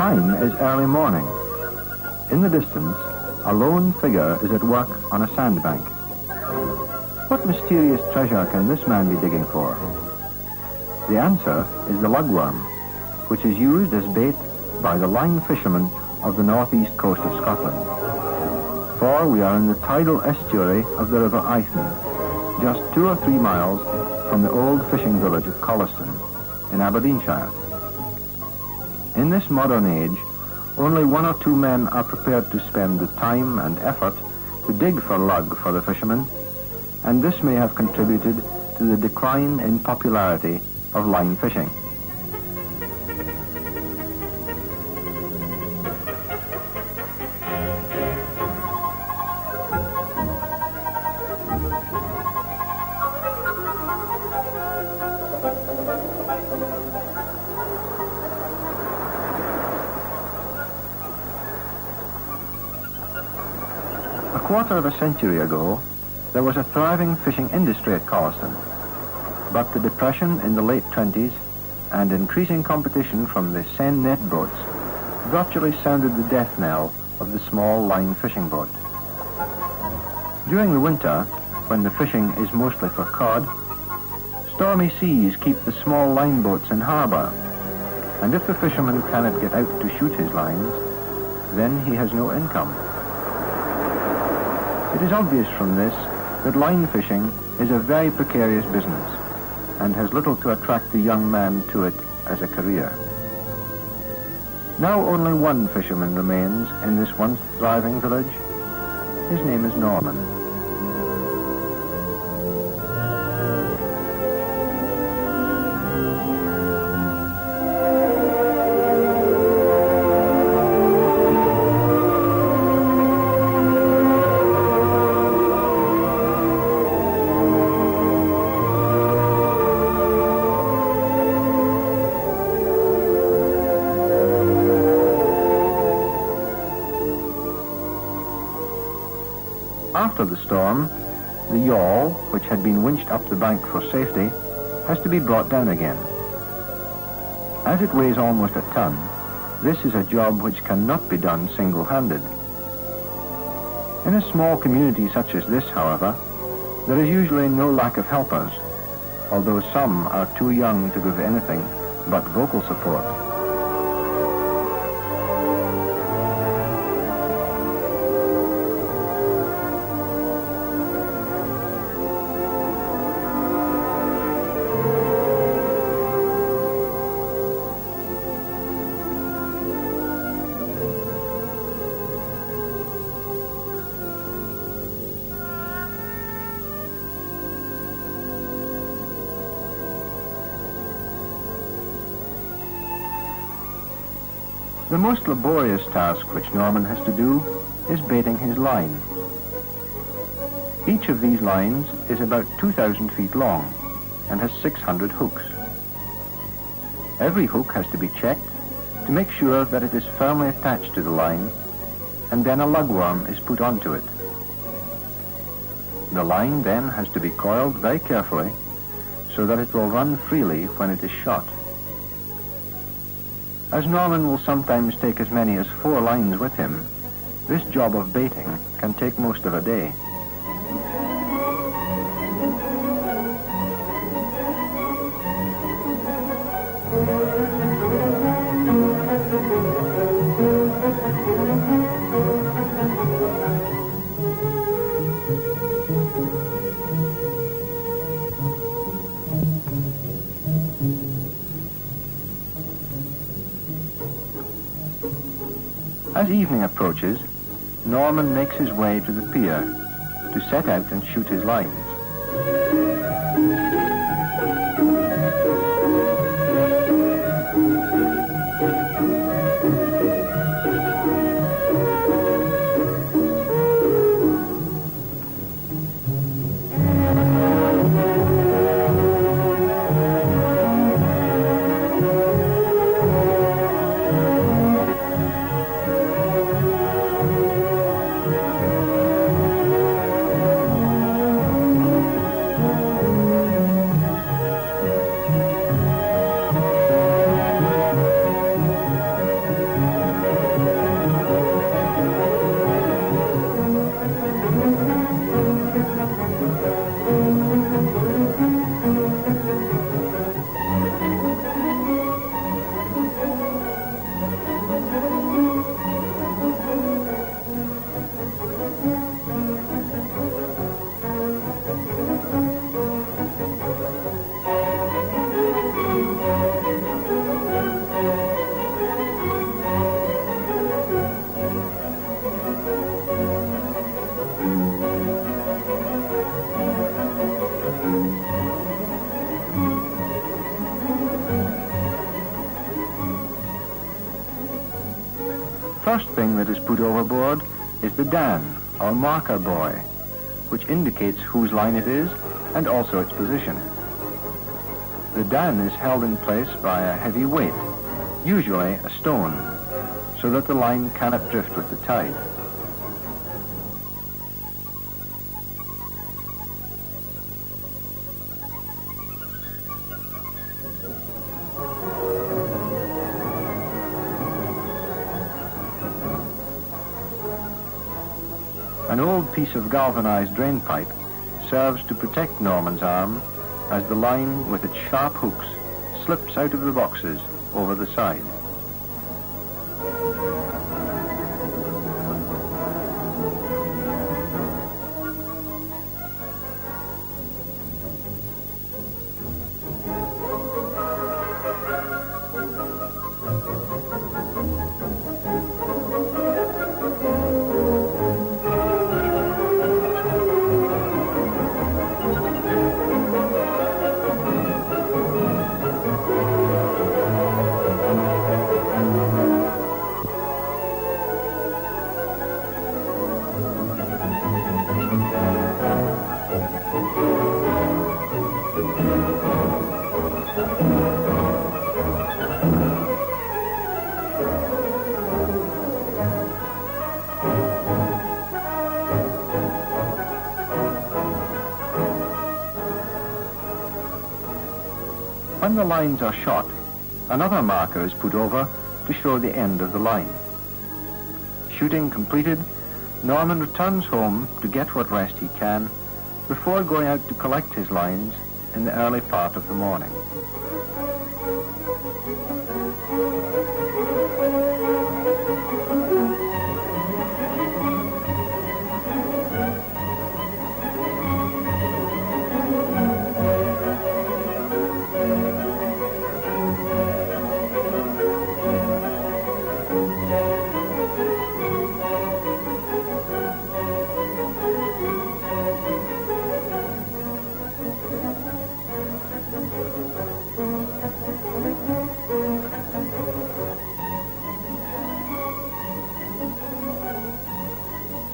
time is early morning. In the distance, a lone figure is at work on a sandbank. What mysterious treasure can this man be digging for? The answer is the lugworm, which is used as bait by the line fishermen of the northeast coast of Scotland. For we are in the tidal estuary of the River Eithne, just 2 or 3 miles from the old fishing village of Collieston in Aberdeenshire. In this modern age, only 1 or 2 men are prepared to spend the time and effort to dig for lug for the fishermen, and this may have contributed to the decline in popularity of line fishing. A quarter of a century ago, there was a thriving fishing industry at Collieston, but the depression in the late 20s and increasing competition from the Seine net boats virtually sounded the death knell of the small line fishing boat. During the winter, when the fishing is mostly for cod, stormy seas keep the small line boats in harbour, and if the fisherman cannot get out to shoot his lines, then he has no income. It is obvious from this that line fishing is a very precarious business and has little to attract the young man to it as a career. Now only one fisherman remains in this once thriving village. His name is Norman. After the storm, the yawl, which had been winched up the bank for safety, has to be brought down again. As it weighs almost a ton, this is a job which cannot be done single-handed. In a small community such as this, however, there is usually no lack of helpers, although some are too young to give anything but vocal support. The most laborious task which Norman has to do is baiting his line. Each of these lines is about 2,000 feet long and has 600 hooks. Every hook has to be checked to make sure that it is firmly attached to the line, and then a lugworm is put onto it. The line then has to be coiled very carefully so that it will run freely when it is shot. As Norman will sometimes take as many as 4 lines with him, this job of baiting can take most of a day. As evening approaches, Norman makes his way to the pier to set out and shoot his lines. that is put overboard is the dan, or marker buoy, which indicates whose line it is and also its position. The dan is held in place by a heavy weight, usually a stone, so that the line cannot drift with the tide. An old piece of galvanized drain pipe serves to protect Norman's arm as the line with its sharp hooks slips out of the boxes over the side. When the lines are shot, another marker is put over to show the end of the line. Shooting completed, Norman returns home to get what rest he can before going out to collect his lines in the early part of the morning.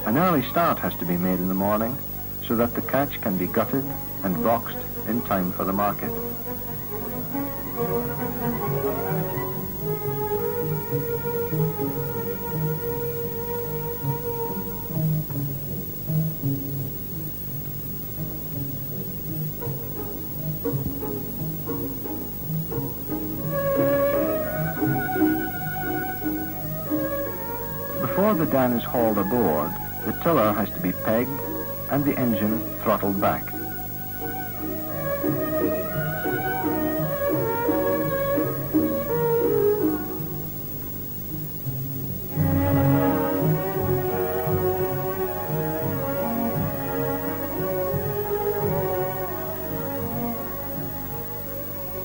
An early start has to be made in the morning so that the catch can be gutted and boxed in time for the market. Before the dan is hauled aboard, the tiller has to be pegged and the engine throttled back.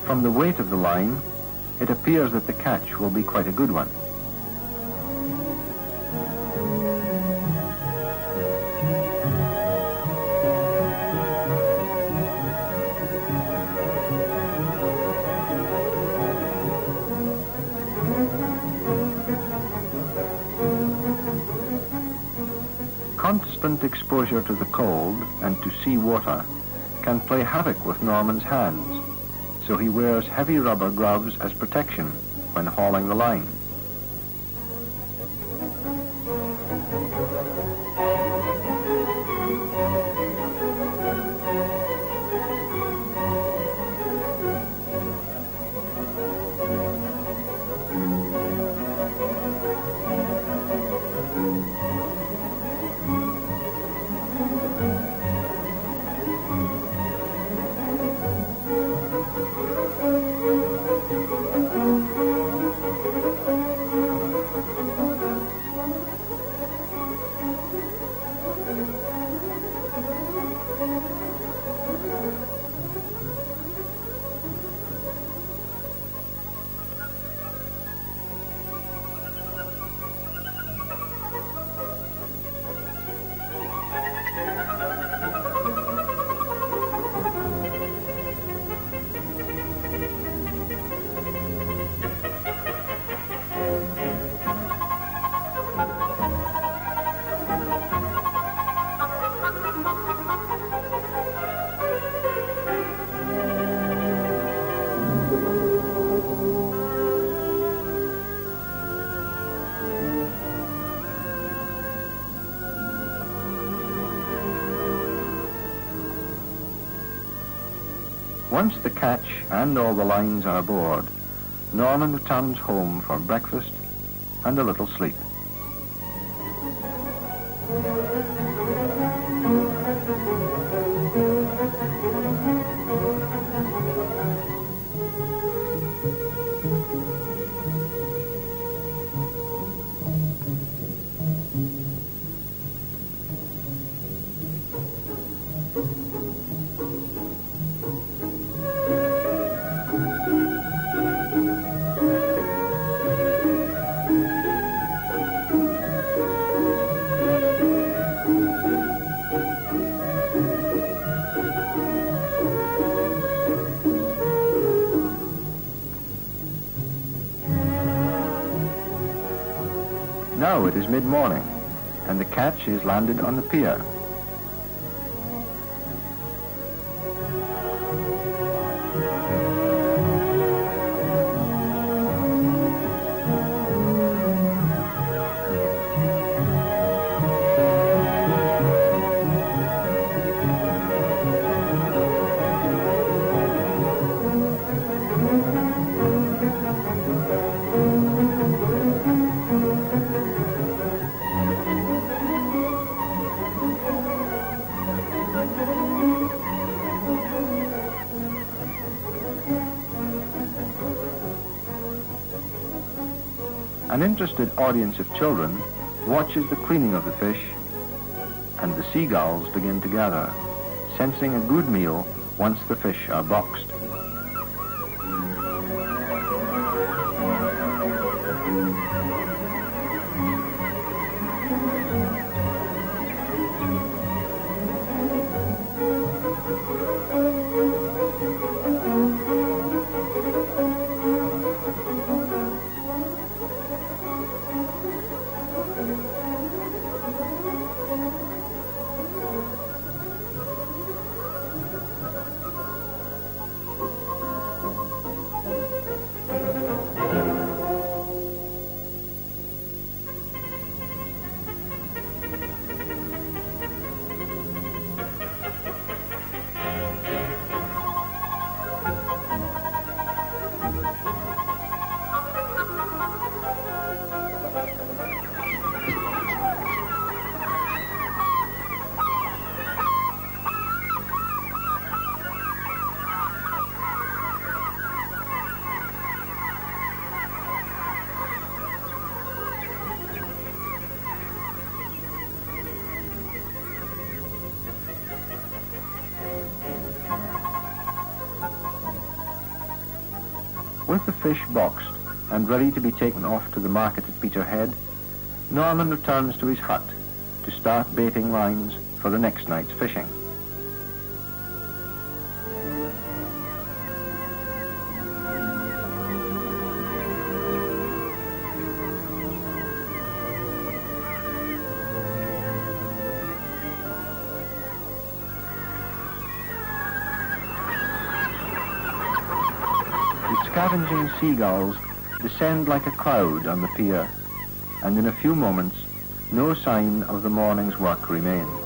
From the weight of the line, it appears that the catch will be quite a good one. Constant exposure to the cold and to sea water can play havoc with Norman's hands, so he wears heavy rubber gloves as protection when hauling the line. Once the catch and all the lines are aboard, Norman returns home for breakfast and a little sleep. Now it is mid-morning, and the catch is landed on the pier. An interested audience of children watches the cleaning of the fish, and the seagulls begin to gather, sensing a good meal once the fish are boxed. With the fish boxed and ready to be taken off to the market at Peterhead, Norman returns to his hut to start baiting lines for the next night's fishing. Scavenging seagulls descend like a cloud on the pier, and in a few moments no sign of the morning's work remains.